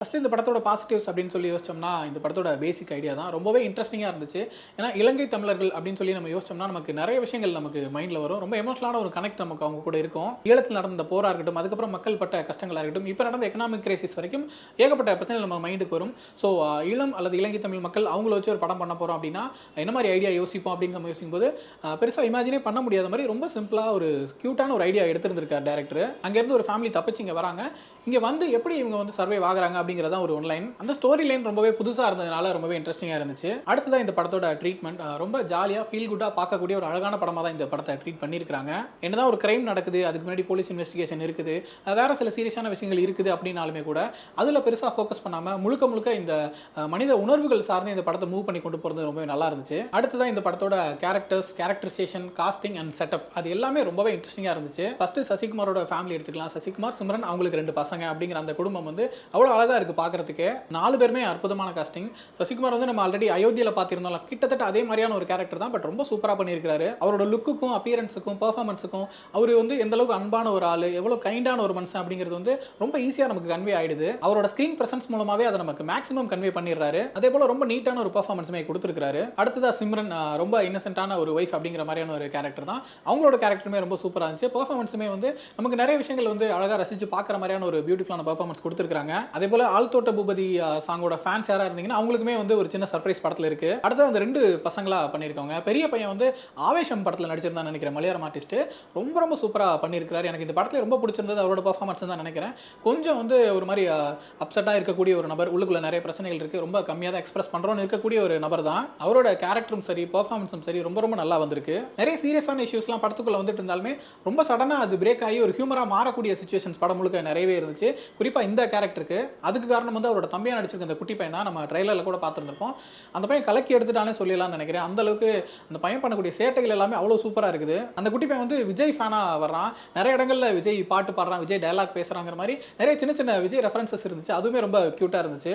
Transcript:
First இந்த படத்தோட positives அப்படின்னு சொல்லி யோசிச்சோம்னா, இந்த படத்தோட பேசிக் ஐடியா தான். ரொம்பவே இன்ட்ரஸ்டிங்கா இருந்துச்சு. ஏன்னா, இலங்கை தமிழர்கள் அப்படின்னு சொல்லி நம்ம யோசிச்சோம்னா, நமக்கு நெறைய விஷயங்கள் நமக்கு மைண்ட்ல வரும். ரொம்ப எமோஷனலான ஒரு கனெக்ட் நமக்கு அவங்க கூட இருக்கும். ஈழத்தில் நடந்த போரா இருக்கட்டும், அதுக்கப்புறம் மக்கள் பட்ட கஷ்டங்களா இருக்கட்டும், இப்ப நடந்த எக்கனாமிக் கிரைசிஸ் வரைக்கும் ஏகப்பட்ட பிரச்சனைகள் நம்ம மைண்டுக்கு வரும். ஸோ, ஈழம் அல்லது இலங்கை தமிழ் மக்கள் அவங்கள வச்சு ஒரு படம் பண்ண போறோம் அப்படின்னா, என்ன மாரி ஐடியா யோசிப்போம் அப்படின்னு நம்ம யோசிக்கும்போது, பெருசா இமேஜினே பண்ண முடியாத மாரி ரொம்ப சிம்பிளா ஒரு கியூட்டான ஒரு ஐடியா எடுத்திருந்திருக்கார் டைரக்டர். அங்கேருந்து ஒரு ஃபேமிலி தப்பிச்சு இங்க வராங்க. இங்க வந்து எப்படி இவங்க வந்து சர்வைவ் ஆகுறாங்க அப்படிங்கிறது தான் ஒரு ஒன்லைன். அந்த ஸ்டோரி லைன் ரொம்பவே புதுசா இருந்ததுனால ரொம்பவே இன்ட்ரெஸ்டிங்கா இருந்துச்சு. அடுத்ததா இந்த படத்தோட ட்ரீட்மெண்ட் ரொம்ப ஜாலியா ஃபீல் குட்டா பார்க்கக்கூடிய ஒரு அழகான படமா தான் இந்த படத்தை ட்ரீட் பண்ணியிருக்காங்க. என்னதான் ஒரு கிரைம் நடக்குது, அதுக்கு முன்னாடி போலீஸ் இன்வெஸ்டிகேஷன் இருக்குது, வேற சில சீரியஸான விஷயங்கள் இருக்குது அப்படின்னாலுமே கூட அதுல பெருசா ஃபோக்கஸ் பண்ணாம முழுக்க முழுக்க இந்த மனித உணர்வுகள் சார்ந்து இந்த படத்தை மூவ் பண்ணி கொண்டு போறது ரொம்பவே நல்லா இருந்துச்சு. அடுத்ததான் இந்த படத்தோட கேரக்டரைசேஷன், காஸ்டிங் அண்ட் செட்டப் அது எல்லாமே ரொம்பவே இன்ட்ரெஸ்டிங்கா இருந்துச்சு. ஃபர்ஸ்ட் சசிகுமாரோட ஃபேமிலி எடுத்துக்கலாம். சசிகுமார், சிம்ரன் அவங்களுக்கு 2 பசங்க அப்படிங்கிற அந்த குடும்பம் வந்து அவ்வளவு அழகா இருக்கு பார்க்கிறதுக்கு. 4 பேருமே அற்புதமான காஸ்டிங். சசிகுமார் வந்து நம்ம ஆல்ரெடி அயோத்தியில பார்த்திருந்தோம். கிட்டத்தட்ட அதே மாதிரியான ஒரு கேரக்டர் தான். பட் ரொம்ப சூப்பரா பண்ணியிருக்காரு. அவரோட லுக்குக்கும் அப்பியரன்ஸுக்கும் பெர்ஃபார்மன்ஸுக்கும் அவர் வந்து எந்த அளவுக்கு அன்பான ஒரு ஆளு, எவ்வளவு கைண்டான ஒரு மனுஷன் அப்படிங்கிறது வந்து ரொம்ப ஈஸியா நமக்கு கன்வே ஆயிடுது. அவரோட ஸ்கிரீன் பிரசன்ஸ் மூலமாவே அதை நமக்கு மேக்ஸிமம் கன்வே பண்ணிடுறாரு. அதே போல ரொம்ப நீட்டான ஒரு பெர்ஃபார்மன்ஸுமே கொடுத்திருக்காரு. அடுத்ததா சிம்ரன் ரொம்ப இன்னசென்ட்டான ஒரு வைஃப் அப்படிங்கிற மாதிரியான ஒரு கேரக்டர் தான். அவங்களோட கேரக்டருமே ரொம்ப சூப்பரா இருந்துச்சு. பெர்ஃபார்மன்ஸுமே வந்து நமக்கு நிறைய விஷயங்கள் வந்து அழகா ரசிச்சு பார்க்குற மாதிரியான ஒரு பியூட்டிஃபுல்லான பெர்ஃபார்மன்ஸ் கொடுத்திருக்காங்க. அதே போல ஆழ்தோட்ட பூபதி சாங்கோட ஃபேன்ஸ் யாரா இருந்தீங்கன்னா அவங்களுக்குமே வந்து ஒரு சின்ன சர்ப்ரைஸ் படத்துல இருக்கு. அடுத்து அந்த 2 பசங்களா பண்ணியிருக்காங்க. பெரிய பையன் வந்து ஆவேஷம் படத்துல நடிச்சிருந்தான்னு நினைக்கிறேன். மலையாளம் ஆர்டிஸ்ட் ரொம்ப ரொம்ப சூப்பரா பண்ணியிருக்காரு. எனக்கு இந்த படத்துல ரொம்ப பிடிச்சிருந்தது அவரோட பெர்ஃபார்மன்ஸ் தான் நினைக்கிறேன். கொஞ்சம் வந்து ஒரு மாதிரி அப்செட்டா இருக்கக்கூடிய ஒரு நபர், உள்ளுக்குள்ள நிறைய பிரச்சனைகள் இருக்கு, ரொம்ப கம்மியாக தான் எக்ஸ்பிரஸ் பண்றோம்னு இருக்கக்கூடிய ஒரு நபர் தான். அவரோட கேரக்டரும் சரி, பெர்ஃபார்மன்ஸும் சரி ரொம்ப ரொம்ப நல்லா வந்திருக்கு. நிறைய சீரியஸான இஷ்யூஸ்லாம் படத்துக்குள்ள வந்துட்டு இருந்தாலுமே ரொம்ப சடனா அது பிரேக் ஆகி ஒரு ஹியூமரா மாறக்கூடிய சிச்சுவேஷன்ஸ் படம் முழுக்க நிறையவே இருந்துச்சு. குறிப்பா இந்த கேரக்டருக்கு அதுக்கு காரணம் வந்து அவரோட தம்பியா நடிச்சிருக்க அந்த குட்டி பையன் தான். நம்ம ட்ரைலர்ல கூட பார்த்துருப்போம். அந்த பையன் கலக்கி எடுத்துட்டானே சொல்லலாம்னு நினைக்கிறேன். அந்த அளவுக்கு அந்த பையன் பண்ணக்கூடிய சேட்டைகள் எல்லாமே அவ்வளவு சூப்பரா இருக்குது. அந்த குட்டி பையன் வந்து விஜய் ஃபேனா வர்றான். நிறைய இடங்கள்ல விஜய் பாட்டு பாடுறான், விஜய் டயலாக் பேசுறாங்கிற மாதிரி நிறைய சின்ன சின்ன விஜய் ரெஃபரன்சஸ் இருந்துச்சு. அதுவுமே ரொம்ப கியூட்டா இருந்துச்சு.